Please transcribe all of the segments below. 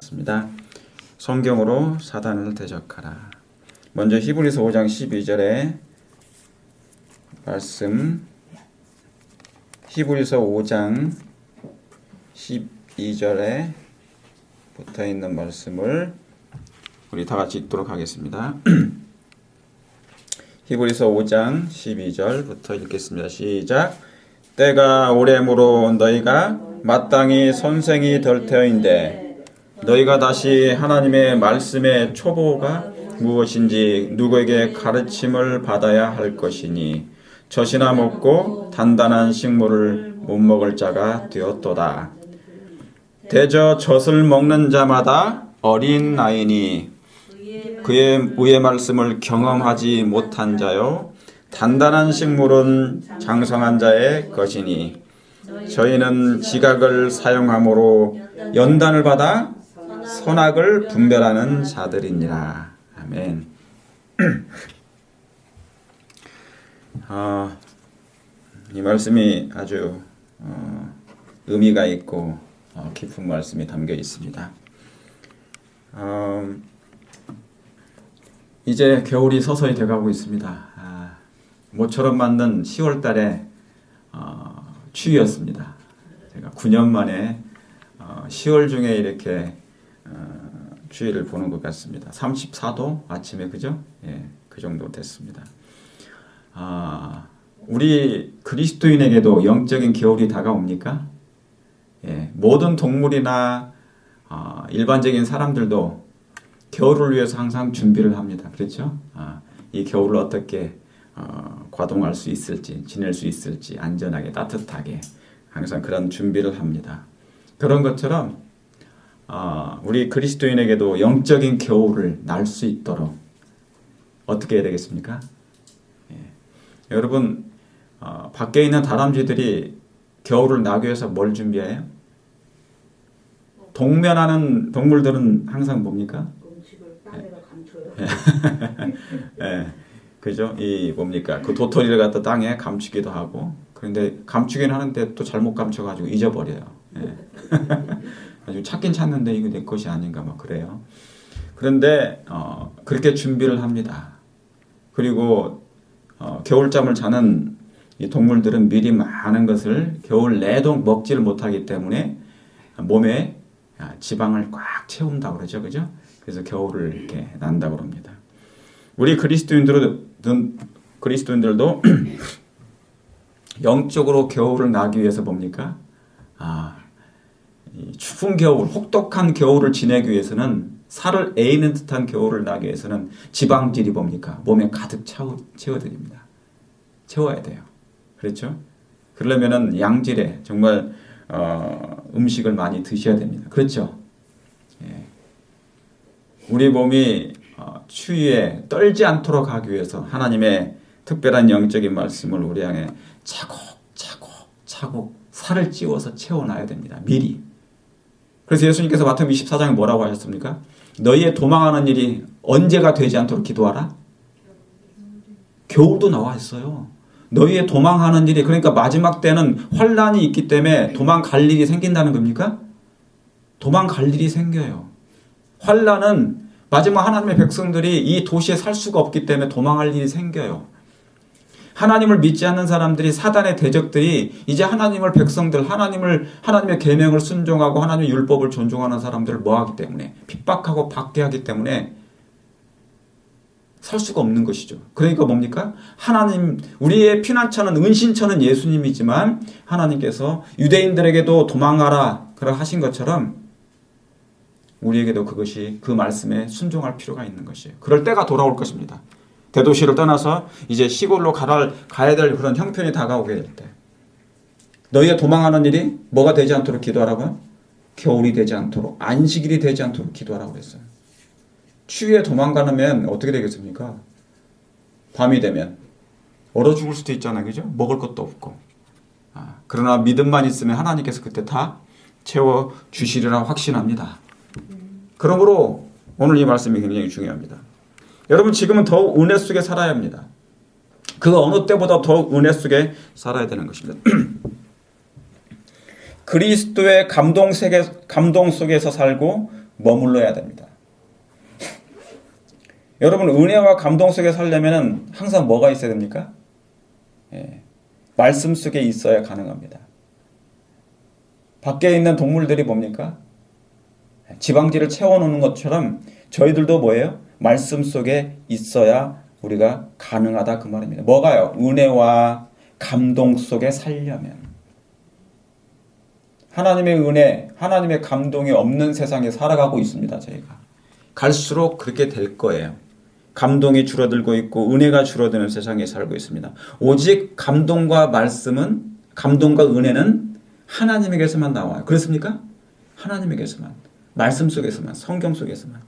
하겠습니다. 성경으로 사단을 대적하라. 먼저 히브리서 5장 12절에 말씀, 히브리서 5장 12절에 붙어있는 말씀을 우리 다 같이 읽도록 하겠습니다. 히브리서 5장 12절부터 읽겠습니다. 시작. 때가 오래므로 너희가 마땅히 선생이 될 터인데 너희가 다시 하나님의 말씀의 초보가 무엇인지 누구에게 가르침을 받아야 할 것이니 젖이나 먹고 단단한 식물을 못 먹을 자가 되었도다. 대저 젖을 먹는 자마다 어린 나이니 그의 의의 말씀을 경험하지 못한 자요 단단한 식물은 장성한 자의 것이니 저희는 지각을 사용함으로 연단을 받아 선악을 분별하는 자들이니라. 아멘. 이 말씀이 아주 의미가 있고 깊은 말씀이 담겨 있습니다. 이제 겨울이 서서히 돼가고 있습니다. 모처럼 맞는 10월 달에 추위였습니다. 제가 9년 만에 10월 중에 이렇게 추위를 보는 것 같습니다. 34도 아침에 그죠? 예, 그 정도 됐습니다. 우리 그리스도인에게도 영적인 겨울이 다가옵니까? 예, 모든 동물이나 일반적인 사람들도 겨울을 위해서 항상 준비를 합니다. 그렇죠? 이 겨울을 어떻게 과동할 수 있을지, 지낼 수 있을지, 안전하게, 따뜻하게 항상 그런 준비를 합니다. 그런 것처럼 우리 그리스도인에게도 영적인 겨울을 날 수 있도록 어떻게 해야 되겠습니까? 예. 여러분, 밖에 있는 다람쥐들이 겨울을 나기 위해서 뭘 준비해요? 동면하는 동물들은 항상 뭡니까? 음식을 땅에다 감춰요. 예. 그죠? 이 뭡니까? 그 도토리를 갖다 땅에 감추기도 하고, 그런데 감추긴 하는데 또 잘못 감춰가지고 잊어버려요. 예. 아주 찾긴 찾는데 이거 내 것이 아닌가 막 그래요. 그런데 그렇게 준비를 합니다. 그리고 겨울잠을 자는 이 동물들은 미리 많은 것을 겨울 내도 먹지를 못하기 때문에 몸에 지방을 꽉 채운다고 그러죠, 그죠? 그래서 겨울을 이렇게 난다고 합니다. 우리 그리스도인들도 영적으로 겨울을 나기 위해서 뭡니까? 이 추운 겨울, 혹독한 겨울을 지내기 위해서는 살을 에이는 듯한 겨울을 나기 위해서는 지방질이 뭡니까? 몸에 가득 채워드립니다. 채워야 돼요. 그렇죠? 그러려면은 양질의 정말 음식을 많이 드셔야 됩니다. 그렇죠? 예. 우리 몸이 추위에 떨지 않도록 하기 위해서 하나님의 특별한 영적인 말씀을 우리 향해 차곡차곡 살을 찌워서 채워놔야 됩니다. 미리. 그래서 예수님께서 마태복음 24장에 뭐라고 하셨습니까? 너희의 도망하는 일이 언제가 되지 않도록 기도하라? 겨울도 나와 있어요. 너희의 도망하는 일이, 그러니까 마지막 때는 환란이 있기 때문에 도망갈 일이 생긴다는 겁니까? 도망갈 일이 생겨요. 환란은 마지막 하나님의 백성들이 이 도시에 살 수가 없기 때문에 도망할 일이 생겨요. 하나님을 믿지 않는 사람들이, 사단의 대적들이 이제 하나님의 백성들, 하나님의 계명을 순종하고 하나님의 율법을 존중하는 사람들을 뭐하기 때문에, 핍박하고 박해하기 때문에 살 수가 없는 것이죠. 그러니까 뭡니까? 하나님, 우리의 피난처는, 은신처는 예수님이지만 하나님께서 유대인들에게도 도망가라 그러 하신 것처럼 우리에게도 그것이, 그 말씀에 순종할 필요가 있는 것이에요. 그럴 때가 돌아올 것입니다. 대도시를 떠나서 이제 시골로 가야 될 그런 형편이 다가오게 될 때, 너희의 도망하는 일이 뭐가 되지 않도록 기도하라고요? 겨울이 되지 않도록, 안식일이 되지 않도록 기도하라고 그랬어요. 추위에 도망가면 어떻게 되겠습니까? 밤이 되면 얼어 죽을 수도 있잖아요. 그죠? 먹을 것도 없고. 그러나 믿음만 있으면 하나님께서 그때 다 채워 주시리라 확신합니다. 그러므로 오늘 이 말씀이 굉장히 중요합니다. 여러분, 지금은 더욱 은혜 속에 살아야 합니다. 그 어느 때보다 더욱 은혜 속에 살아야 되는 것입니다. 그리스도의 감동 속에서 살고 머물러야 됩니다. 여러분 은혜와 감동 속에 살려면 항상 뭐가 있어야 됩니까? 예, 말씀 속에 있어야 가능합니다. 밖에 있는 동물들이 뭡니까? 지방지를 채워놓는 것처럼 저희들도 뭐예요? 말씀 속에 있어야 우리가 가능하다 그 말입니다. 뭐가요? 은혜와 감동 속에 살려면. 하나님의 은혜, 하나님의 감동이 없는 세상에 살아가고 있습니다. 저희가. 갈수록 그렇게 될 거예요. 감동이 줄어들고 있고 은혜가 줄어드는 세상에 살고 있습니다. 오직 감동과 말씀은, 감동과 은혜는 하나님에게서만 나와요. 그렇습니까? 하나님에게서만, 말씀 속에서만, 성경 속에서만.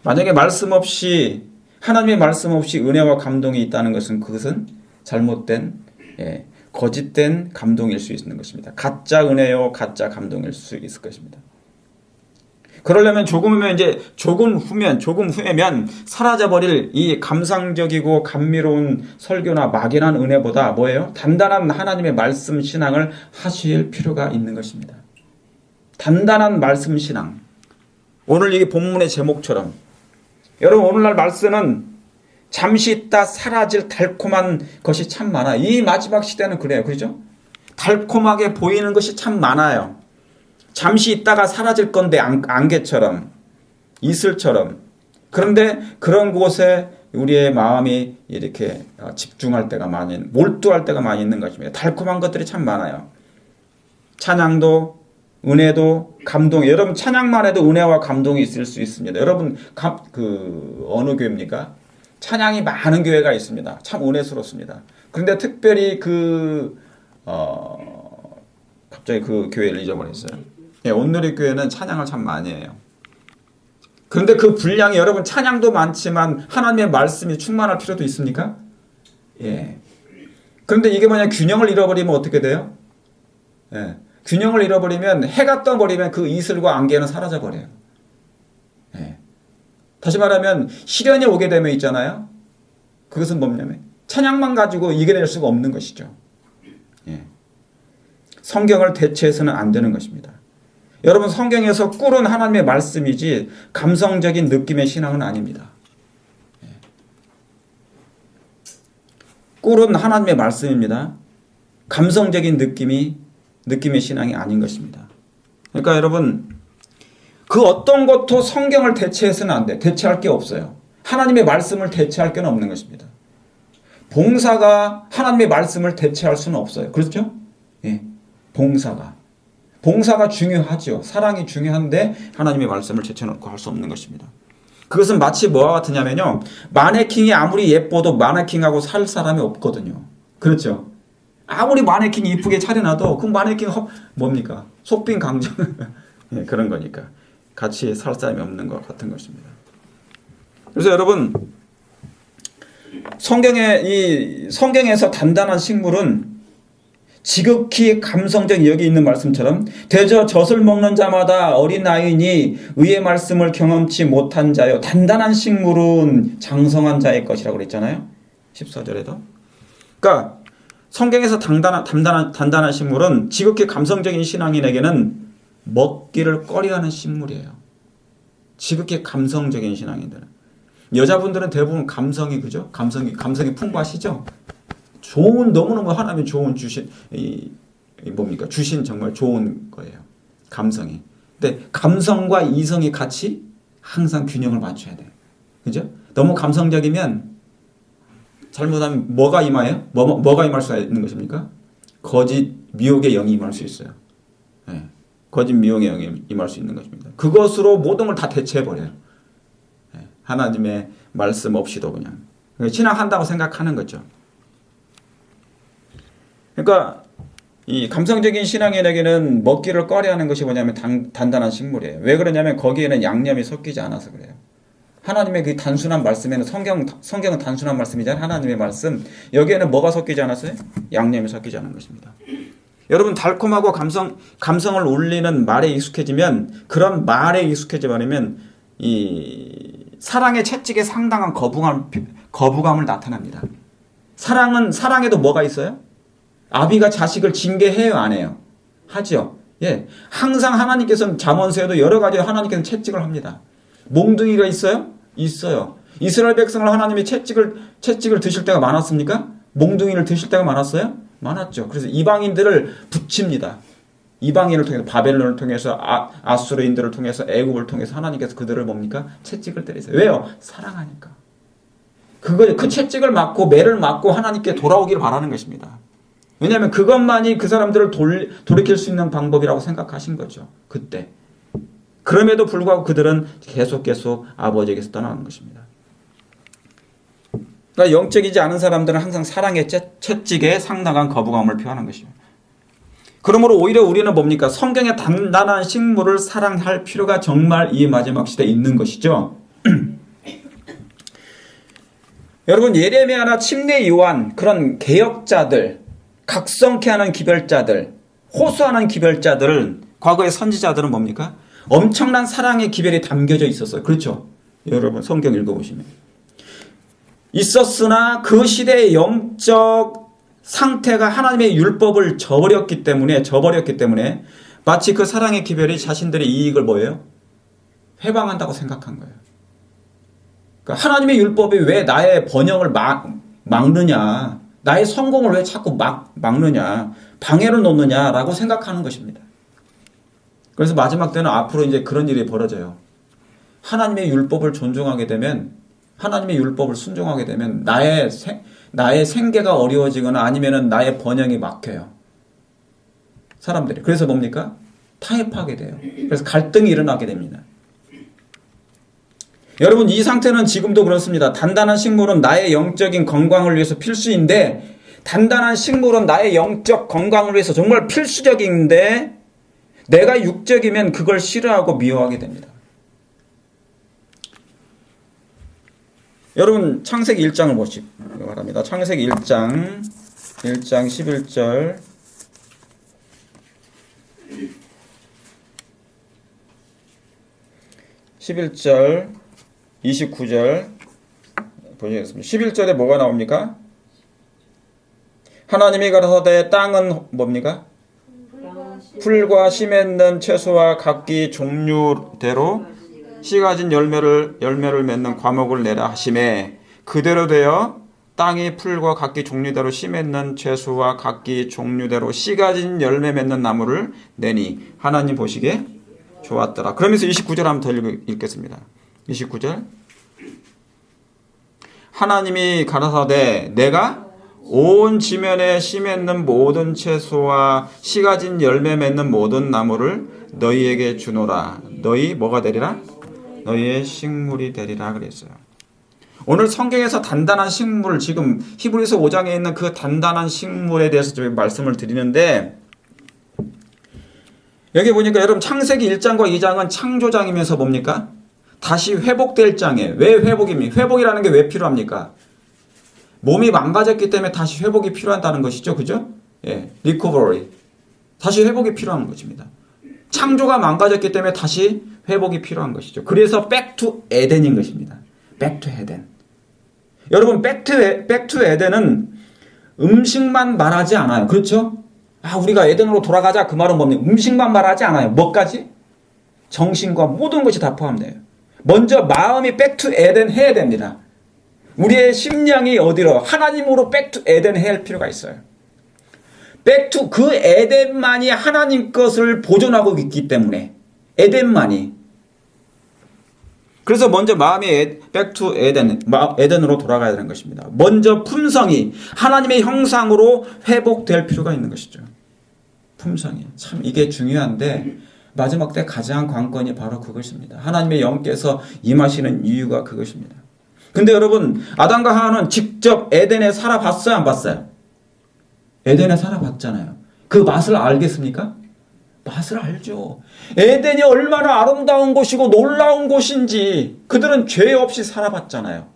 만약에 말씀 없이, 하나님의 말씀 없이 은혜와 감동이 있다는 것은 그것은 잘못된, 거짓된 감동일 수 있는 것입니다. 가짜 은혜요, 가짜 감동일 수 있을 것입니다. 그러려면 조금 후면 사라져버릴 이 감상적이고 감미로운 설교나 막연한 은혜보다 뭐예요? 단단한 하나님의 말씀 신앙을 하실 필요가 있는 것입니다. 단단한 말씀 신앙. 오늘 이 본문의 제목처럼 여러분 오늘날 말씀은 잠시 있다 사라질 달콤한 것이 참 많아요. 이 마지막 시대는 그래요. 그렇죠? 달콤하게 보이는 것이 참 많아요. 잠시 있다가 사라질 건데 안개처럼 이슬처럼. 그런데 그런 곳에 우리의 마음이 이렇게 집중할 때가 많이, 몰두할 때가 많이 있는 것입니다. 달콤한 것들이 참 많아요. 찬양도 은혜도 감동. 여러분 찬양만 해도 은혜와 감동이 있을 수 있습니다. 여러분 어느 교회입니까? 찬양이 많은 교회가 있습니다. 참 은혜스럽습니다. 그런데 특별히 갑자기 그 교회를 잊어버렸어요. 예, 온누리 교회는 찬양을 참 많이 해요. 그런데 그 분량이 여러분 찬양도 많지만 하나님의 말씀이 충만할 필요도 있습니까? 예. 그런데 이게 만약 균형을 잃어버리면 어떻게 돼요? 예. 균형을 잃어버리면 해가 떠버리면 그 이슬과 안개는 사라져 버려요. 예. 다시 말하면 시련이 오게 되면 있잖아요. 그것은 뭐냐면 찬양만 가지고 이겨낼 수가 없는 것이죠. 예. 성경을 대체해서는 안 되는 것입니다. 여러분 성경에서 꿀은 하나님의 말씀이지 감성적인 느낌의 신앙은 아닙니다. 예. 꿀은 하나님의 말씀입니다. 감성적인 느낌의 신앙이 아닌 것입니다. 그러니까 여러분 그 어떤 것도 성경을 대체해서는 안 돼. 대체할 게 없어요. 하나님의 말씀을 대체할 게 없는 것입니다. 봉사가 하나님의 말씀을 대체할 수는 없어요. 그렇죠? 예. 봉사가 중요하죠. 사랑이 중요한데 하나님의 말씀을 제쳐놓고 할 수 없는 것입니다. 그것은 마치 뭐와 같으냐면요. 마네킹이 아무리 예뻐도 마네킹하고 살 사람이 없거든요. 그렇죠? 아무리 마네킹이 이쁘게 차려놔도 그 마네킹 뭡니까? 속빈 강정. 네, 그런 거니까. 같이 살 사람이 없는 것 같은 것입니다. 그래서 여러분 성경에서 단단한 식물은 지극히 감성적 여기 있는 말씀처럼 대저 젖을 먹는 자마다 어린아이니 의의 말씀을 경험치 못한 자요 단단한 식물은 장성한 자의 것이라고 그랬잖아요. 14절에도. 그러니까 성경에서 단단한 식물은 지극히 감성적인 신앙인에게는 먹기를 꺼려하는 식물이에요. 지극히 감성적인 신앙인들은. 여자분들은 대부분 감성이 그죠? 감성이 풍부하시죠? 너무너무 하나님이 주신 정말 좋은 거예요. 감성이. 근데 감성과 이성이 같이 항상 균형을 맞춰야 돼요. 그죠? 너무 감성적이면 잘못하면 뭐가 임하여요? 뭐가 임할 수 있는 것입니까? 거짓 미혹의 영이 임할 수 있어요. 네. 거짓 미혹의 영이 임할 수 있는 것입니다. 그것으로 모든 걸 다 대체해버려요. 네. 하나님의 말씀 없이도 그냥. 신앙한다고 생각하는 거죠. 그러니까 이 감성적인 신앙인에게는 먹기를 꺼려하는 것이 뭐냐면 단단한 식물이에요. 왜 그러냐면 거기에는 양념이 섞이지 않아서 그래요. 하나님의 그 단순한 말씀에는 성경은 단순한 말씀이잖아요. 하나님의 말씀. 여기에는 뭐가 섞이지 않았어요? 양념이 섞이지 않은 것입니다. 여러분 달콤하고 감성을 울리는 말에 익숙해지면 그런 말에 익숙해져 버리면 이 사랑의 채찍에 상당한 거부감을 나타납니다. 사랑에도 뭐가 있어요? 아비가 자식을 징계해요, 안 해요? 하죠. 예, 항상 하나님께서는 잠언서에도 여러 가지 하나님께서는 채찍을 합니다. 몽둥이가 있어요? 있어요. 이스라엘 백성을 하나님이 채찍을 드실 때가 많았습니까? 몽둥이를 드실 때가 많았어요? 많았죠. 그래서 이방인들을 붙입니다. 이방인을 통해서 바벨론을 통해서 아수르인들을 통해서 애굽을 통해서 하나님께서 그들을 뭡니까? 채찍을 때리세요. 왜요? 사랑하니까. 그 채찍을 맞고 매를 맞고 하나님께 돌아오기를 바라는 것입니다. 왜냐하면 그것만이 그 사람들을 돌이킬 수 있는 방법이라고 생각하신 거죠. 그때. 그럼에도 불구하고 그들은 계속 아버지에게서 떠나는 것입니다. 그러니까 영적이지 않은 사람들은 항상 사랑의 채찍에 상당한 거부감을 표하는 것입니다. 그러므로 오히려 우리는 뭡니까? 성경의 단단한 식물을 사랑할 필요가 정말 이 마지막 시대에 있는 것이죠. 여러분, 예레미야나 침례 요한, 그런 개혁자들, 각성케 하는 기별자들, 호소하는 기별자들은, 과거의 선지자들은 뭡니까? 엄청난 사랑의 기별이 담겨져 있었어요. 그렇죠? 여러분 성경 읽어보시면. 있었으나 그 시대의 영적 상태가 하나님의 율법을 저버렸기 때문에 마치 그 사랑의 기별이 자신들의 이익을 뭐예요? 회방한다고 생각한 거예요. 그러니까 하나님의 율법이 왜 나의 번영을 막느냐, 나의 성공을 왜 자꾸 막느냐, 방해를 놓느냐라고 생각하는 것입니다. 그래서 마지막 때는 앞으로 이제 그런 일이 벌어져요. 하나님의 율법을 존중하게 되면, 하나님의 율법을 순종하게 되면 나의 생계가 어려워지거나 아니면은 나의 번영이 막혀요. 사람들이. 그래서 뭡니까? 타협하게 돼요. 그래서 갈등이 일어나게 됩니다. 여러분, 이 상태는 지금도 그렇습니다. 단단한 식물은 나의 영적인 건강을 위해서 필수인데, 단단한 식물은 나의 영적 건강을 위해서 정말 필수적인데, 내가 육적이면 그걸 싫어하고 미워하게 됩니다. 여러분, 창세기 1장을 보시기 바랍니다. 창세기 1장 11절. 11절 29절 보시겠습니다. 11절에 뭐가 나옵니까? 하나님이 가라사대 땅은 뭡니까? 풀과 씨 맺는 채소와 각기 종류대로 씨 가진 열매를 맺는 과목을 내라 하시매, 그대로 되어 땅이 풀과 각기 종류대로 씨 맺는 채소와 각기 종류대로 씨 가진 열매 맺는 나무를 내니 하나님 보시기에 좋았더라. 그러면서 29절 한번 더 읽겠습니다. 29절. 하나님이 가라사대 내가 온 지면에 씨 맺는 모든 채소와 씨 가진 열매 맺는 모든 나무를 너희에게 주노라. 너희 뭐가 되리라? 너희의 식물이 되리라 그랬어요. 오늘 성경에서 단단한 식물, 지금 히브리서 5장에 있는 그 단단한 식물에 대해서 좀 말씀을 드리는데, 여기 보니까 여러분 창세기 1장과 2장은 창조장이면서 뭡니까? 다시 회복될 장이에요. 왜 회복입니까? 회복이라는 게 왜 필요합니까? 몸이 망가졌기 때문에 다시 회복이 필요하다는 것이죠. 그죠? 예, 리커버리. 다시 회복이 필요한 것입니다. 창조가 망가졌기 때문에 다시 회복이 필요한 것이죠. 그래서 백투 에덴인 것입니다. 백투 에덴. 여러분, 백투 에덴은 음식만 말하지 않아요. 그렇죠? 우리가 에덴으로 돌아가자. 그 말은 뭡니까? 음식만 말하지 않아요. 뭐까지? 정신과 모든 것이 다 포함돼요. 먼저 마음이 백투 에덴 해야 됩니다. 우리의 심령이 어디로? 하나님으로 백투 에덴 해야 할 필요가 있어요. 백투 그 에덴만이 하나님 것을 보존하고 있기 때문에 에덴만이. 그래서 먼저 마음이 백투 에덴으로 돌아가야 되는 것입니다. 먼저 품성이 하나님의 형상으로 회복될 필요가 있는 것이죠. 품성이. 참 이게 중요한데 마지막 때 가장 관건이 바로 그것입니다. 하나님의 영께서 임하시는 이유가 그것입니다. 근데 여러분, 아담과 하와는 직접 에덴에 살아봤어요, 안 봤어요? 에덴에 살아봤잖아요. 그 맛을 알겠습니까? 맛을 알죠. 에덴이 얼마나 아름다운 곳이고 놀라운 곳인지 그들은 죄 없이 살아봤잖아요.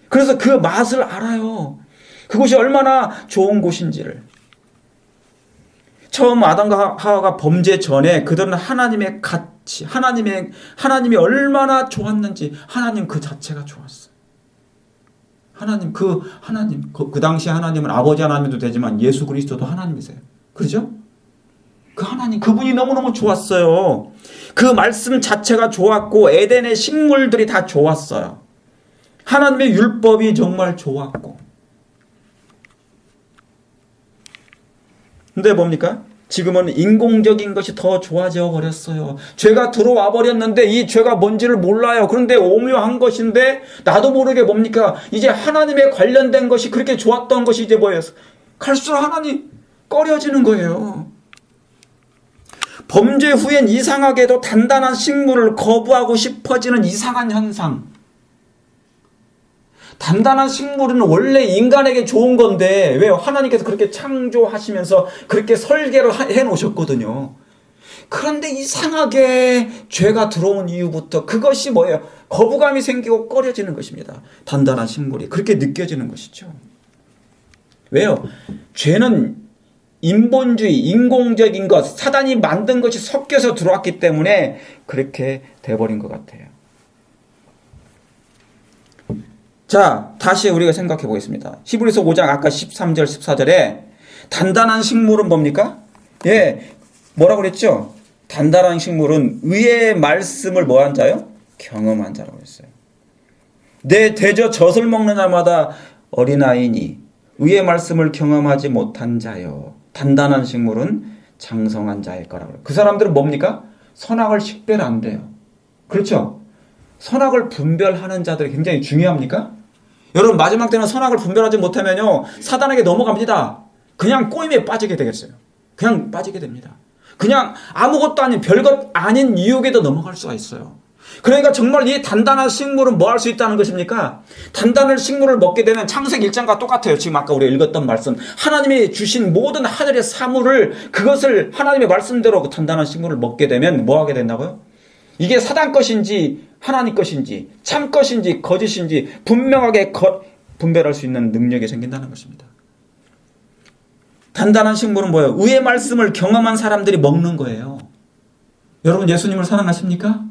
그래서 그 맛을 알아요. 그곳이 얼마나 좋은 곳인지를. 처음 아담과 하와가 범죄 전에 그들은 하나님의 가치, 하나님이 얼마나 좋았는지, 하나님 그 자체가 좋았어요. 그 당시 하나님은 아버지 하나님도 되지만 예수 그리스도도 하나님이세요. 그렇죠? 그 하나님, 그분이 너무너무 좋았어요. 그 말씀 자체가 좋았고 에덴의 식물들이 다 좋았어요. 하나님의 율법이 정말 좋았고. 근데 뭡니까? 지금은 인공적인 것이 더 좋아져 버렸어요. 죄가 들어와 버렸는데 이 죄가 뭔지를 몰라요. 그런데 오묘한 것인데 나도 모르게 뭡니까? 이제 하나님에 관련된 것이 그렇게 좋았던 것이 이제 뭐예요? 갈수록 하나님 꺼려지는 거예요. 범죄 후엔 이상하게도 단단한 식물을 거부하고 싶어지는 이상한 현상. 단단한 식물은 원래 인간에게 좋은 건데 왜요? 하나님께서 그렇게 창조하시면서 그렇게 설계를 해놓으셨거든요. 그런데 이상하게 죄가 들어온 이후부터 그것이 뭐예요? 거부감이 생기고 꺼려지는 것입니다. 단단한 식물이 그렇게 느껴지는 것이죠. 왜요? 죄는 인본주의, 인공적인 것, 사단이 만든 것이 섞여서 들어왔기 때문에 그렇게 돼버린 것 같아요. 자, 다시 우리가 생각해 보겠습니다. 히브리서 5장 아까 13절, 14절에 단단한 식물은 뭡니까? 예, 뭐라고 그랬죠? 단단한 식물은 의의 말씀을 뭐한 자요? 경험한 자라고 했어요. 내 대저 젖을 먹는 자마다 어린아이니 의의 말씀을 경험하지 못한 자요. 단단한 식물은 장성한 자일 거라고 해요. 그 사람들은 뭡니까? 선악을 식별 안 돼요. 그렇죠? 선악을 분별하는 자들이 굉장히 중요합니까? 여러분 마지막 때는 선악을 분별하지 못하면요 사단에게 넘어갑니다. 그냥 꼬임에 빠지게 되겠어요. 그냥 빠지게 됩니다. 그냥 아무것도 아닌 별것 아닌 유혹에도 넘어갈 수가 있어요. 그러니까 정말 이 단단한 식물은 뭐 할 수 있다는 것입니까? 단단한 식물을 먹게 되면 창세기 1장과 똑같아요. 지금 아까 우리가 읽었던 말씀. 하나님이 주신 모든 하늘의 사물을 그것을 하나님의 말씀대로 그 단단한 식물을 먹게 되면 뭐 하게 된다고요? 이게 사단 것인지 하나님 것인지 참 것인지 거짓인지 분명하게 분별할 수 있는 능력이 생긴다는 것입니다. 단단한 식물은 뭐예요? 의의 말씀을 경험한 사람들이 먹는 거예요. 여러분 예수님을 사랑하십니까?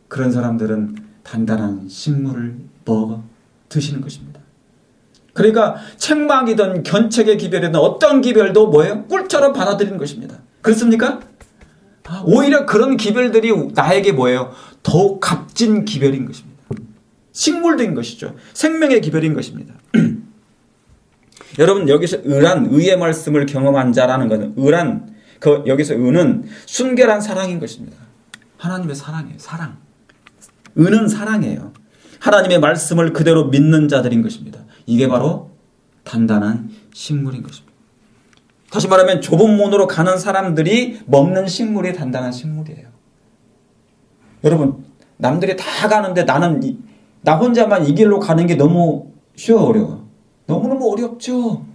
그런 사람들은 단단한 식물을 먹어 드시는 것입니다. 그러니까 책망이든 견책의 기별이든 어떤 기별도 뭐예요? 꿀처럼 받아들이는 것입니다. 그렇습니까? 오히려 그런 기별들이 나에게 뭐예요? 더욱 값진 기별인 것입니다. 식물된 것이죠. 생명의 기별인 것입니다. 여러분 여기서 의란 의의 말씀을 경험한 자라는 것은 의란 여기서 의는 순결한 사랑인 것입니다. 하나님의 사랑이에요. 사랑. 의는 사랑이에요. 하나님의 말씀을 그대로 믿는 자들인 것입니다. 이게 바로 단단한 식물인 것입니다. 다시 말하면 좁은 문으로 가는 사람들이 먹는 식물이 단단한 식물이에요. 여러분 남들이 다 가는데 나 혼자만 이 길로 가는 게 너무 쉬워 어려워? 너무너무 어렵죠.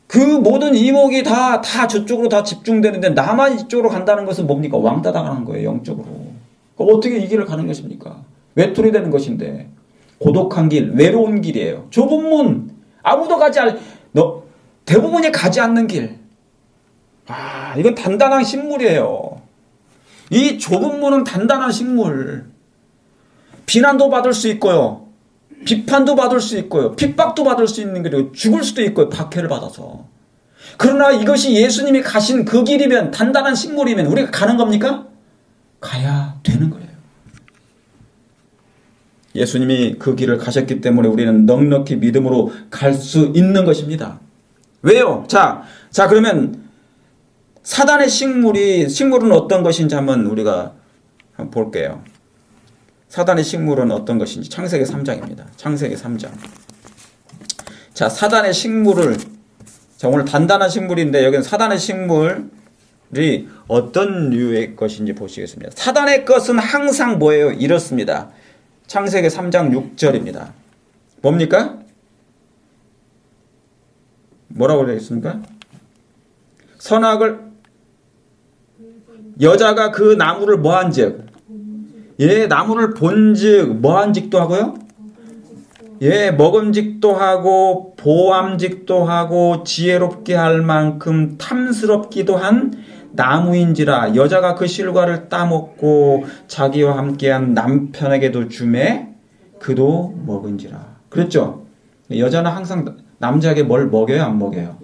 그 모든 이목이 다 저쪽으로 다 집중되는데 나만 이쪽으로 간다는 것은 뭡니까? 왕따 당하는 거예요. 영적으로. 그럼 어떻게 이 길을 가는 것입니까? 외톨이 되는 것인데 고독한 길, 외로운 길이에요. 좁은 문, 아무도 대부분이 가지 않는 길. 이건 단단한 식물이에요. 이 좁은 문은 단단한 식물. 비난도 받을 수 있고요. 비판도 받을 수 있고요. 핍박도 받을 수 있는 길이고 죽을 수도 있고요. 박해를 받아서. 그러나 이것이 예수님이 가신 그 길이면 단단한 식물이면 우리가 가는 겁니까? 가야 되는 거예요. 예수님이 그 길을 가셨기 때문에 우리는 넉넉히 믿음으로 갈 수 있는 것입니다. 왜요? 자 그러면 사단의 식물은 어떤 것인지 한번 우리가 볼게요. 사단의 식물은 어떤 것인지 창세기 3장입니다. 창세기 3장. 자, 사단의 식물을 오늘 단단한 식물인데 여기는 사단의 식물이 어떤 류의 것인지 보시겠습니다. 사단의 것은 항상 뭐예요? 이렇습니다. 창세기 3장 6절입니다. 뭡니까? 뭐라고 되어 있습니까? 여자가 그 나무를 뭐한즉? 나무를 본즉 뭐한직도 하고요? 먹음직도 하고 보암직도 하고 지혜롭게 할 만큼 탐스럽기도 한 나무인지라 여자가 그 실과를 따먹고 자기와 함께한 남편에게도 주매 그도 먹은지라. 그랬죠? 여자는 항상 남자에게 뭘 먹여요? 안 먹여요?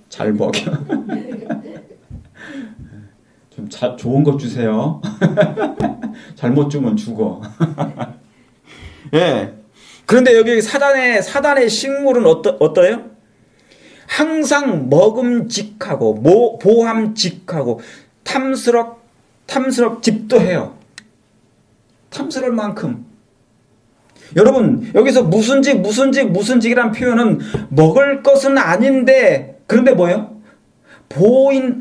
잘 먹여. 좀 좋은 것 주세요. 잘못 주면 죽어. 예. 그런데 여기 사단의 식물은 어떠해요? 항상 먹음직하고 보함직하고 탐스럽 집도해요. 탐스러울 만큼. 여러분 여기서 무슨직이란 표현은 먹을 것은 아닌데 그런데 뭐예요?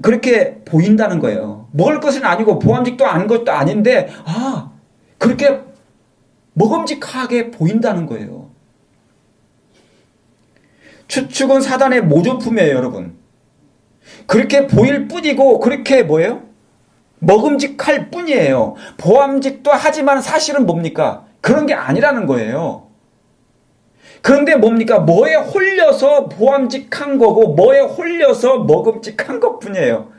그렇게 보인다는 거예요. 먹을 것은 아니고 보함직도 아닌 것도 아닌데 그렇게 먹음직하게 보인다는 거예요. 추측은 사단의 모조품이에요, 여러분. 그렇게 보일 뿐이고 그렇게 뭐예요? 먹음직할 뿐이에요. 보함직도 하지만 사실은 뭡니까? 그런 게 아니라는 거예요. 그런데 뭡니까? 뭐에 홀려서 보함직한 거고 뭐에 홀려서 먹음직한 것뿐이에요.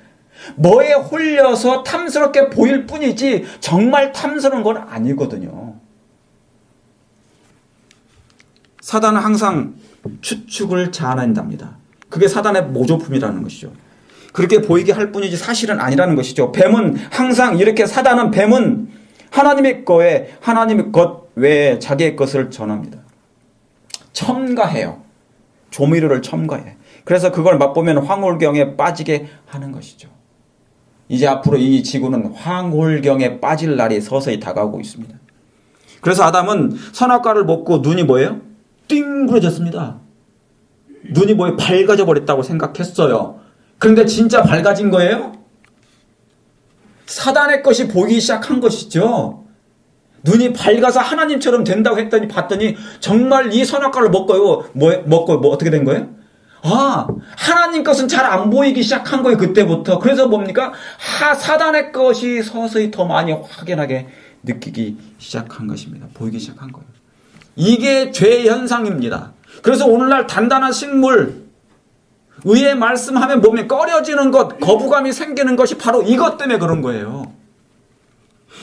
뭐에 홀려서 탐스럽게 보일 뿐이지 정말 탐스러운 건 아니거든요. 사단은 항상 추측을 자아낸답니다. 그게 사단의 모조품이라는 것이죠. 그렇게 보이게 할 뿐이지 사실은 아니라는 것이죠. 사단은 뱀은 하나님의 것 외에 자기의 것을 전합니다. 첨가해요. 조미료를 첨가해. 그래서 그걸 맛보면 황홀경에 빠지게 하는 것이죠. 이제 앞으로 이 지구는 황홀경에 빠질 날이 서서히 다가오고 있습니다. 그래서 아담은 선악과를 먹고 눈이 뭐예요? 띵그러졌습니다. 눈이 뭐예요? 밝아져 버렸다고 생각했어요. 그런데 진짜 밝아진 거예요? 사단의 것이 보이기 시작한 것이죠. 눈이 밝아서 하나님처럼 된다고 했더니 봤더니 정말 이 선악과를 먹고 어떻게 된 거예요? 하나님 것은 잘 안 보이기 시작한 거예요. 그때부터. 그래서 뭡니까? 사단의 것이 서서히 더 많이 확연하게 느끼기 시작한 것입니다. 보이기 시작한 거예요. 이게 죄의 현상입니다. 그래서 오늘날 단단한 식물, 의의 말씀하면 몸이 꺼려지는 것, 거부감이 생기는 것이 바로 이것 때문에 그런 거예요.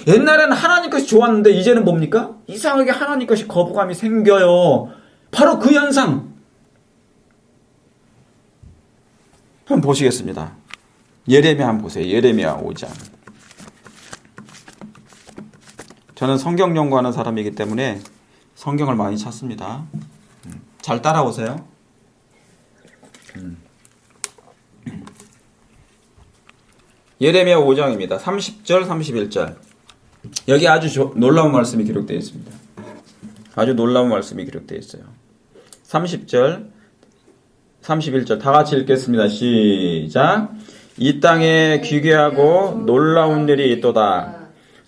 옛날에는 하나님 것이 좋았는데 이제는 뭡니까? 이상하게 하나님 것이 거부감이 생겨요. 바로 그 현상. 한번 보시겠습니다. 예레미야 한번 보세요. 예레미야 5장. 저는 성경 연구하는 사람이기 때문에 성경을 많이 찾습니다. 잘 따라오세요. 예레미야 5장입니다. 30절, 31절. 여기 아주 놀라운 말씀이 기록되어 있습니다. 아주 놀라운 말씀이 기록되어 있어요. 30절, 31절 다 같이 읽겠습니다. 시작. 이 땅에 기괴하고 놀라운 일이 있도다.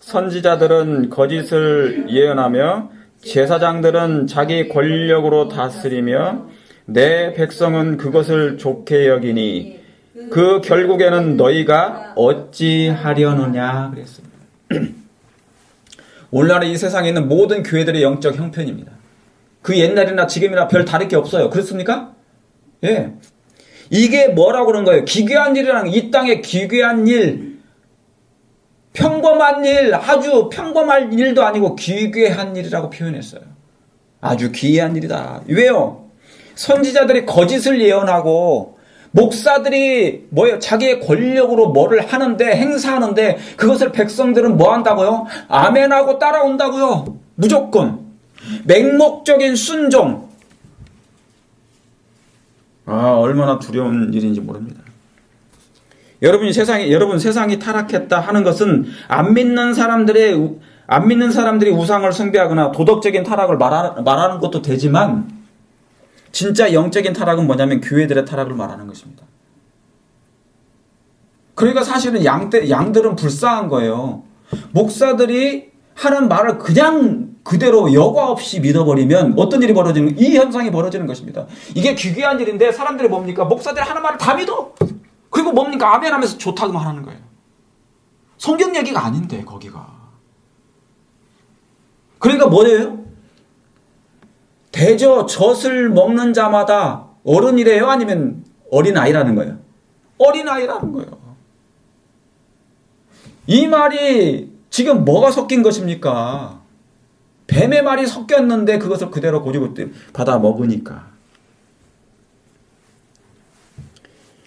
선지자들은 거짓을 예언하며 제사장들은 자기 권력으로 다스리며 내 백성은 그것을 좋게 여기니 그 결국에는 너희가 어찌하려느냐 그랬습니다. 오늘날의 이 세상에 있는 모든 교회들의 영적 형편입니다. 그 옛날이나 지금이나 별 다를 게 없어요. 그렇습니까? 예. 이게 뭐라고 그런 거예요? 기괴한 일이라는 이 땅에 기괴한 일, 평범한 일, 아주 평범한 일도 아니고 기괴한 일이라고 표현했어요. 아주 기이한 일이다. 왜요? 선지자들이 거짓을 예언하고 목사들이 자기의 권력으로 뭐를 하는데 행사하는데 그것을 백성들은 뭐 한다고요? 아멘하고 따라온다고요. 무조건 맹목적인 순종. 얼마나 두려운 일인지 모릅니다. 여러분 세상이 타락했다 하는 것은 안 믿는 사람들이 우상을 숭배하거나 도덕적인 타락을 말하는 것도 되지만 진짜 영적인 타락은 뭐냐면 교회들의 타락을 말하는 것입니다. 그러니까 사실은 양들은 불쌍한 거예요. 목사들이 하는 말을 그냥 그대로 여과 없이 믿어버리면 어떤 일이 벌어지는, 이 현상이 벌어지는 것입니다. 이게 기괴한 일인데 사람들이 뭡니까? 목사들이 하는 말을 다 믿어. 그리고 뭡니까? 아멘 하면서 좋다고만 하는 거예요. 성경 얘기가 아닌데 거기가. 그러니까 뭐예요? 대저 젖을 먹는 자마다 어른이래요? 아니면 어린아이라는 거예요? 어린아이라는 거예요. 이 말이 지금 뭐가 섞인 것입니까? 뱀의 말이 섞였는데 그것을 그대로 고집을 받아 먹으니까.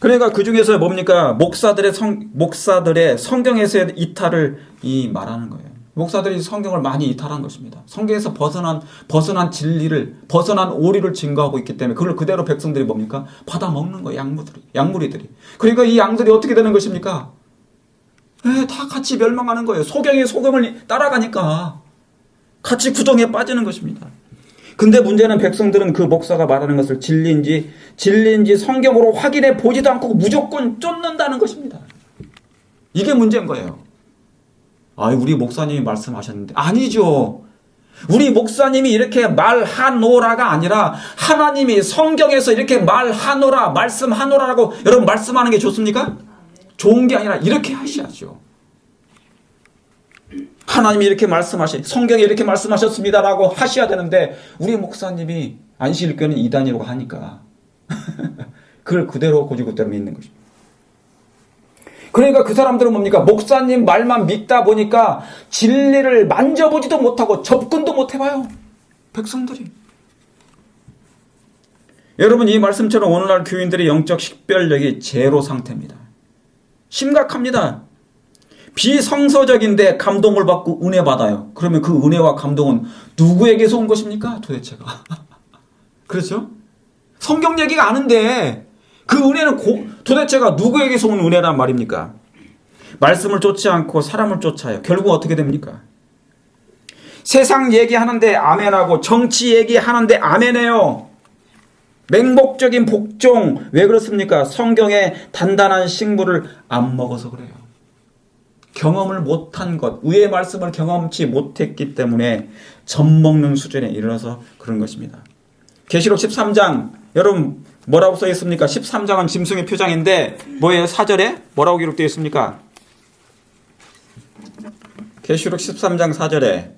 그러니까 그 중에서 뭡니까? 목사들의 성경에서의 이탈을 말하는 거예요. 목사들이 성경을 많이 이탈한 것입니다. 성경에서 벗어난 진리를, 벗어난 오리를 증거하고 있기 때문에 그걸 그대로 백성들이 뭡니까? 받아 먹는 거예요. 양무리들이. 그러니까 이 양들이 어떻게 되는 것입니까? 다 같이 멸망하는 거예요. 소경의 소금을 따라가니까 같이 구덩이에 빠지는 것입니다. 근데 문제는 백성들은 그 목사가 말하는 것을 진리인지 성경으로 확인해 보지도 않고 무조건 쫓는다는 것입니다. 이게 문제인 거예요. 우리 목사님이 말씀하셨는데. 아니죠. 우리 목사님이 이렇게 말하노라가 아니라 하나님이 성경에서 이렇게 말하노라, 말씀하노라라고 여러분 말씀하는 게 좋습니까? 좋은 게 아니라 이렇게 하셔야죠. 하나님이 이렇게 성경에 이렇게 말씀하셨습니다라고 하셔야 되는데 우리 목사님이 안식일교는 이단이라고 하니까 그걸 그대로 고지고대로 믿는 것입니다. 그러니까 그 사람들은 뭡니까? 목사님 말만 믿다 보니까 진리를 만져보지도 못하고 접근도 못 해봐요. 백성들이. 여러분 이 말씀처럼 오늘날 교인들의 영적 식별력이 제로 상태입니다. 심각합니다. 비성서적인데 감동을 받고 은혜 받아요. 그러면 그 은혜와 감동은 누구에게서 온 것입니까? 도대체가. 그렇죠? 성경 얘기가 아는데 그 은혜는 도대체가 누구에게서 온 은혜란 말입니까? 말씀을 쫓지 않고 사람을 쫓아요. 결국 어떻게 됩니까? 세상 얘기하는데 아멘하고 정치 얘기하는데 아멘해요. 맹목적인 복종. 왜 그렇습니까? 성경의 단단한 식물을 안 먹어서 그래요. 경험을 못한 것, 의의 말씀을 경험치 못했기 때문에 젖먹는 수준에 이르러서 그런 것입니다. 계시록 13장 여러분 뭐라고 써 있습니까? 13장은 짐승의 표장인데 뭐예요? 4절에 뭐라고 기록되어 있습니까? 계시록 13장 4절에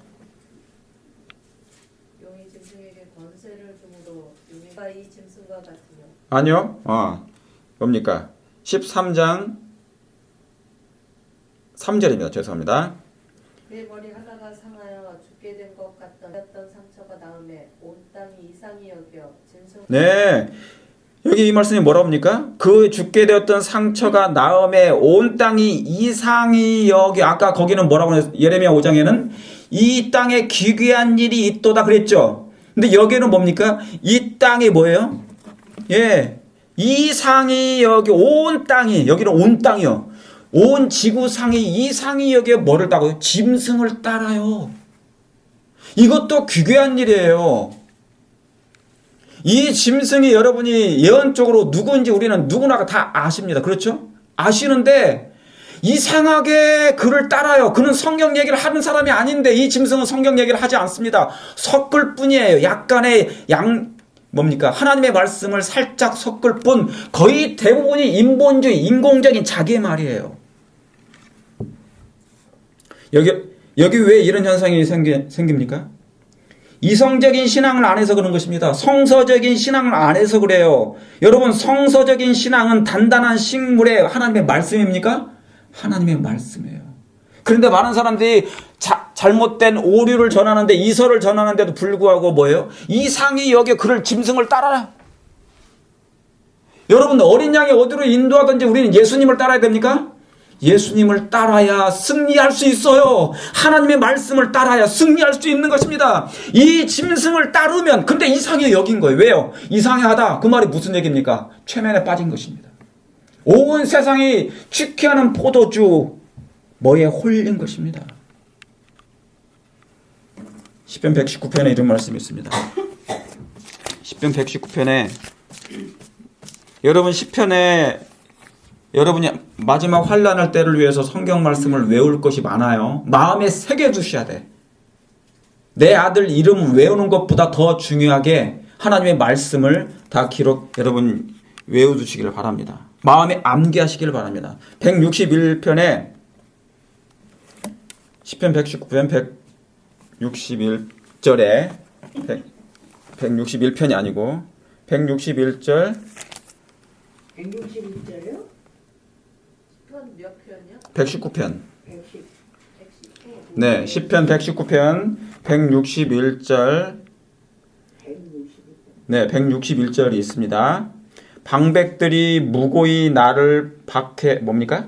용이 짐승에게 권세를 주므로 용이가 이 짐승과 같으며. 아니요. 뭡니까? 13장 3절입니다. 죄송합니다. 그의 머리 하나가 상하여 죽게 된 것 같던 상처가 나음에 온 땅이 이상히 여겨 짐승. 네. 여기 이 말씀이 뭐라고 합니까? 그 죽게 되었던 상처가 나음에 온 땅이 이상히 여겨. 아까 거기는 뭐라고 했어요? 예레미야 5장에는 이 땅에 기괴한 일이 있도다 그랬죠. 근데 여기는 뭡니까? 이 땅이 뭐예요? 이상히 여겨. 온 땅이, 여기는 온 땅이요. 온 지구상이 이상히 여기에 뭐를 따고요? 짐승을 따라요. 이것도 기괴한 일이에요. 이 짐승이 여러분이 예언적으로 누구인지 우리는 누구나 다 아십니다. 그렇죠? 아시는데 이상하게 그를 따라요. 그는 성경 얘기를 하는 사람이 아닌데 이 짐승은 성경 얘기를 하지 않습니다. 섞을 뿐이에요. 약간의 하나님의 말씀을 살짝 섞을 뿐 거의 대부분이 인본주의, 인공적인 자기의 말이에요. 여기 왜 이런 현상이 생깁니까? 이성적인 신앙을 안 해서 그런 것입니다. 성서적인 신앙을 안 해서 그래요. 여러분 성서적인 신앙은 단단한 식물의 하나님의 말씀입니까? 하나님의 말씀이에요. 그런데 많은 사람들이 잘못된 오류를 전하는데 이설을 전하는데도 불구하고 뭐예요? 이상히 여기에 그를 짐승을 따라라. 여러분 어린 양이 어디로 인도하든지 우리는 예수님을 따라야 됩니까? 예수님을 따라야 승리할 수 있어요. 하나님의 말씀을 따라야 승리할 수 있는 것입니다. 이 짐승을 따르면 근데 이상해 여긴 거예요. 왜요? 이상하다. 그 말이 무슨 얘기입니까? 최면에 빠진 것입니다. 온 세상이 취쾌하는 포도주 뭐에 홀린 것입니다. 시편 119편에 이런 말씀이 있습니다. 시편 119편에 여러분 시편에 여러분이 마지막 환난할 때를 위해서 성경 말씀을 외울 것이 많아요. 마음에 새겨두셔야 돼. 내 아들 이름 외우는 것보다 더 중요하게 하나님의 말씀을 다 여러분 외워두시기를 바랍니다. 마음에 암기하시기를 바랍니다. 161편에 시편 119편 161절에 161편이 아니고 161절 161절이요? 몇 편이요? 119편. 110. 네, 시편 119편 161절. 161절. 네, 161절이 있습니다. 방백들이 무고히 나를 뭡니까?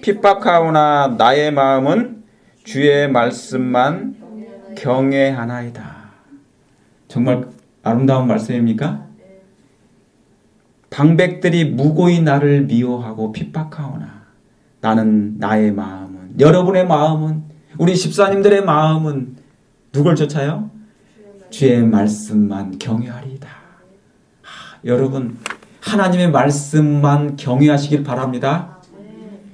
핍박하오나 나의 마음은 주의 말씀만 경외하나이다. 정말 아름다운 말씀입니까? 방백들이 무고히 나를 미워하고 핍박하오나 나는 나의 마음은, 여러분의 마음은, 우리 집사님들의 마음은 누굴 쫓아요? 주의 말씀만 경외하리이다. 여러분, 하나님의 말씀만 경외하시길 바랍니다.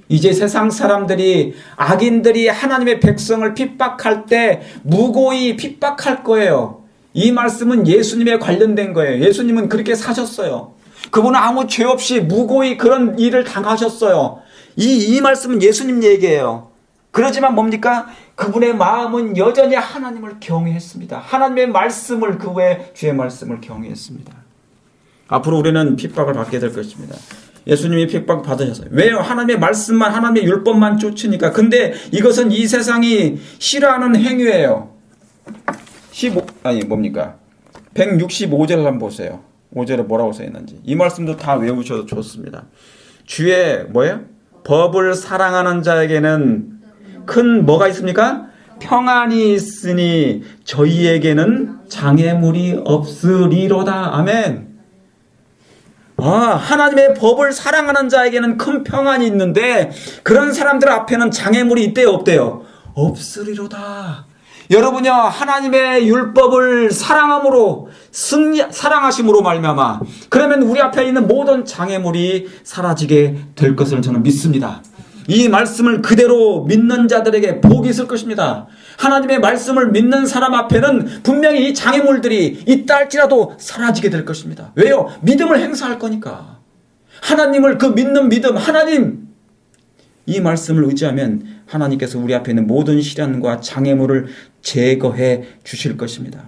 이제 세상 사람들이, 악인들이 하나님의 백성을 핍박할 때 무고히 핍박할 거예요. 이 말씀은 예수님에 관련된 거예요. 예수님은 그렇게 사셨어요. 그분은 아무 죄 없이 무고히 그런 일을 당하셨어요. 이 말씀은 예수님 얘기예요. 그러지만 뭡니까? 그분의 마음은 여전히 하나님을 경외했습니다. 하나님의 말씀을, 그 외에 주의 말씀을 경외했습니다. 앞으로 우리는 핍박을 받게 될 것입니다. 예수님이 핍박 받으셨어요. 왜요? 하나님의 말씀만, 하나님의 율법만 쫓으니까. 근데 이것은 이 세상이 싫어하는 행위예요. 165절 한번 보세요. 5절에 뭐라고 써 있는지. 이 말씀도 다 외우셔도 좋습니다. 주의 법을 사랑하는 자에게는 큰 뭐가 있습니까? 평안이 있으니 저희에게는 장애물이 없으리로다. 아멘. 하나님의 법을 사랑하는 자에게는 큰 평안이 있는데 그런 사람들 앞에는 장애물이 있대요, 없대요? 없으리로다. 여러분요, 하나님의 율법을 사랑함으로, 사랑하심으로 말미암아, 그러면 우리 앞에 있는 모든 장애물이 사라지게 될 것을 저는 믿습니다. 이 말씀을 그대로 믿는 자들에게 복이 있을 것입니다. 하나님의 말씀을 믿는 사람 앞에는 분명히 이 장애물들이 있다 할지라도 사라지게 될 것입니다. 왜요? 믿음을 행사할 거니까. 하나님을, 그 믿는 믿음, 하나님, 이 말씀을 의지하면 하나님께서 우리 앞에 있는 모든 시련과 장애물을 제거해 주실 것입니다.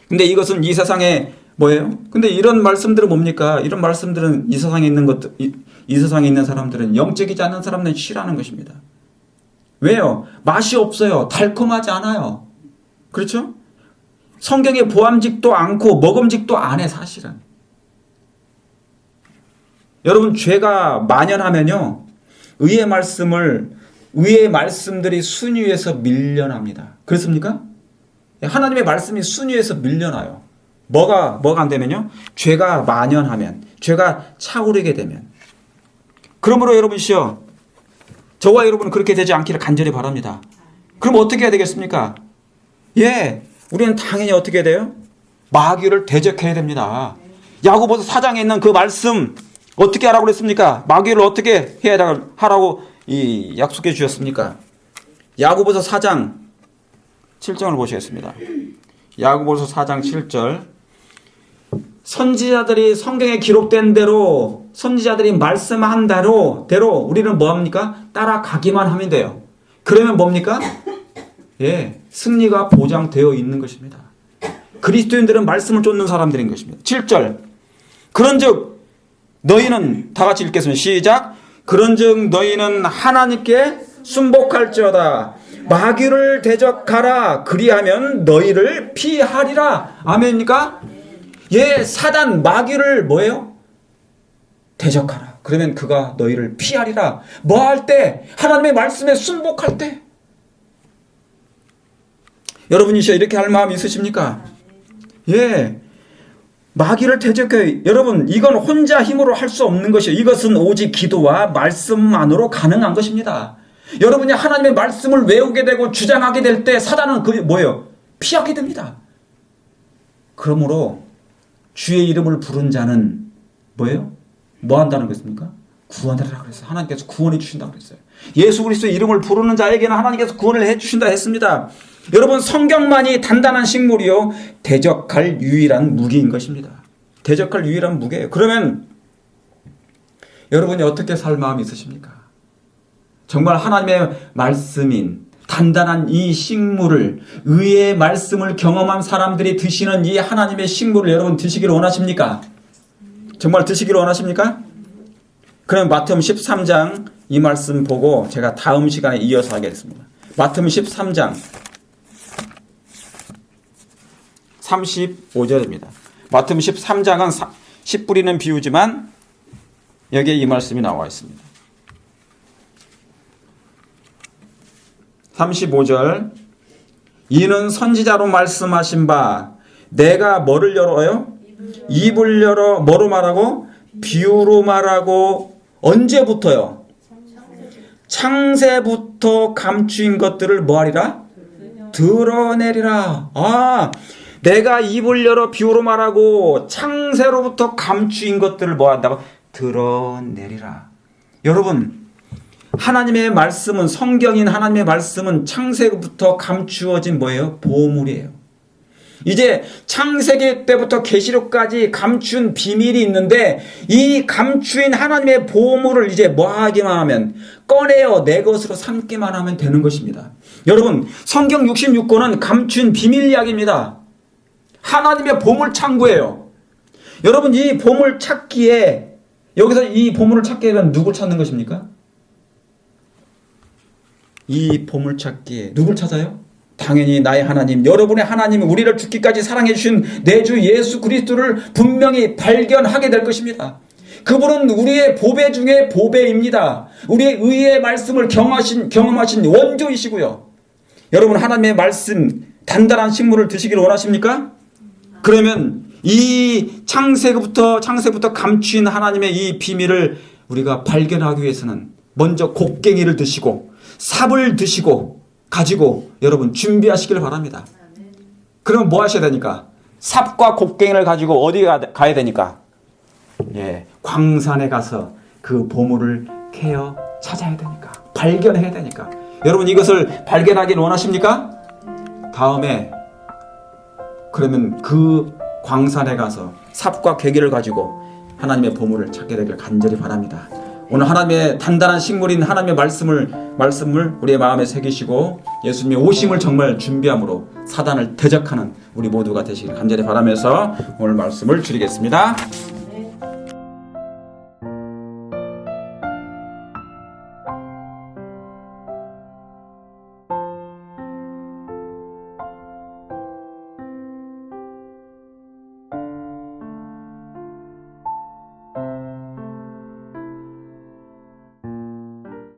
근데 이것은 이 세상에 뭐예요? 근데 이런 말씀들은 뭡니까? 이런 말씀들은 이 세상에 있는 것들, 이 세상에 있는 사람들은, 영적이지 않은 사람들은 싫어하는 것입니다. 왜요? 맛이 없어요. 달콤하지 않아요. 그렇죠? 성경에 보암직도 않고 먹음직도 안 해, 사실은. 여러분, 죄가 만연하면요, 의의 말씀들이 순위에서 밀려납니다. 그렇습니까? 하나님의 말씀이 순위에서 밀려나요. 뭐가 안 되면요? 죄가 만연하면, 죄가 차오르게 되면. 그러므로 여러분이요, 저와 여러분은 그렇게 되지 않기를 간절히 바랍니다. 그럼 어떻게 해야 되겠습니까? 우리는 당연히 어떻게 해야 돼요? 마귀를 대적해야 됩니다. 야고보서 4장에 있는 그 말씀 어떻게 하라고 그랬습니까? 마귀를 어떻게 해야 하라고 약속해 주셨습니까? 야고보서 4장 7절을 보시겠습니다. 야고보서 4장 7절. 선지자들이 성경에 기록된 대로, 선지자들이 말씀한 대로 우리는 뭐합니까? 따라가기만 하면 돼요. 그러면 뭡니까? 승리가 보장되어 있는 것입니다. 그리스도인들은 말씀을 쫓는 사람들인 것입니다. 7절. 그런즉 너희는, 다 같이 읽겠습니다. 시작. 그런즉 너희는 하나님께 순복할지어다. 마귀를 대적하라. 그리하면 너희를 피하리라. 아멘입니까? 사단, 마귀를 뭐예요? 대적하라. 그러면 그가 너희를 피하리라. 뭐 할 때? 하나님의 말씀에 순복할 때. 여러분이 이렇게 할 마음 있으십니까? 마귀를 대적해. 여러분, 이건 혼자 힘으로 할 수 없는 것이에요. 이것은 오직 기도와 말씀만으로 가능한 것입니다. 여러분이 하나님의 말씀을 외우게 되고 주장하게 될 때 사단은 그게 뭐예요? 피하게 됩니다. 그러므로 주의 이름을 부른 자는 뭐예요? 뭐 한다는 것입니까? 구원하리라 그랬어요. 하나님께서 구원해 주신다고 그랬어요. 예수 그리스도의 이름을 부르는 자에게는 하나님께서 구원을 해 주신다 했습니다. 여러분, 성경만이 단단한 식물이요, 대적할 유일한 무기인 것입니다. 대적할 유일한 무기예요. 그러면 여러분이 어떻게 살 마음이 있으십니까? 정말 하나님의 말씀인 단단한 이 식물을, 의의 말씀을 경험한 사람들이 드시는 이 하나님의 식물을 여러분 드시기를 원하십니까? 정말 드시기를 원하십니까? 그럼 마태복음 13장 이 말씀 보고 제가 다음 시간에 이어서 하겠습니다. 마태복음 13장 35절입니다. 마태복음 13장은 씨 뿌리는 비유지만 여기에 이 말씀이 나와 있습니다. 35절 이는 선지자로 말씀하신 바 내가 뭐를 열어요? 입을 열어 뭐로 말하고? 비유로 말하고 언제부터요? 창세부터 감추인 것들을 뭐하리라? 드러내리라. 내가 입을 열어 비유로 말하고 창세로부터 감추인 것들을 뭐한다고? 드러내리라. 여러분, 하나님의 말씀은, 성경인 하나님의 말씀은 창세부터 감추어진 뭐예요? 보물이에요. 이제 창세기 때부터 계시록까지 감춘 비밀이 있는데 이 감추인 하나님의 보물을 이제 뭐 하기만 하면, 꺼내어 내 것으로 삼기만 하면 되는 것입니다. 여러분, 성경 66권은 감춘 비밀 이야기입니다. 하나님의 보물 창고예요. 여러분, 이 보물 찾기에, 여기서 이 보물을 찾게 되면 누굴 찾는 것입니까? 이 보물 찾기에 누굴 찾아요? 당연히 나의 하나님, 여러분의 하나님, 우리를 죽기까지 사랑해 주신 내 주 예수 그리스도를 분명히 발견하게 될 것입니다. 그분은 우리의 보배 중에 보배입니다. 우리의 의의 말씀을 경험하신 원조이시고요. 여러분, 하나님의 말씀, 단단한 식물을 드시기를 원하십니까? 그러면 이 창세부터 감추인 하나님의 이 비밀을 우리가 발견하기 위해서는 먼저 곡괭이를 드시고 삽을 드시고 가지고 여러분 준비하시길 바랍니다. 그러면 뭐 하셔야 되니까? 삽과 곡괭이를 가지고 어디 가야 되니까? 광산에 가서 그 보물을 캐어 찾아야 되니까, 발견해야 되니까. 여러분, 이것을 발견하길 원하십니까? 다음에 그러면 그 광산에 가서 삽과 괴기를 가지고 하나님의 보물을 찾게 되길 간절히 바랍니다. 오늘 하나님의 단단한 식물인 하나님의 말씀을 우리의 마음에 새기시고 예수님의 오심을 정말 준비함으로 사단을 대적하는 우리 모두가 되시길 간절히 바라면서 오늘 말씀을 드리겠습니다.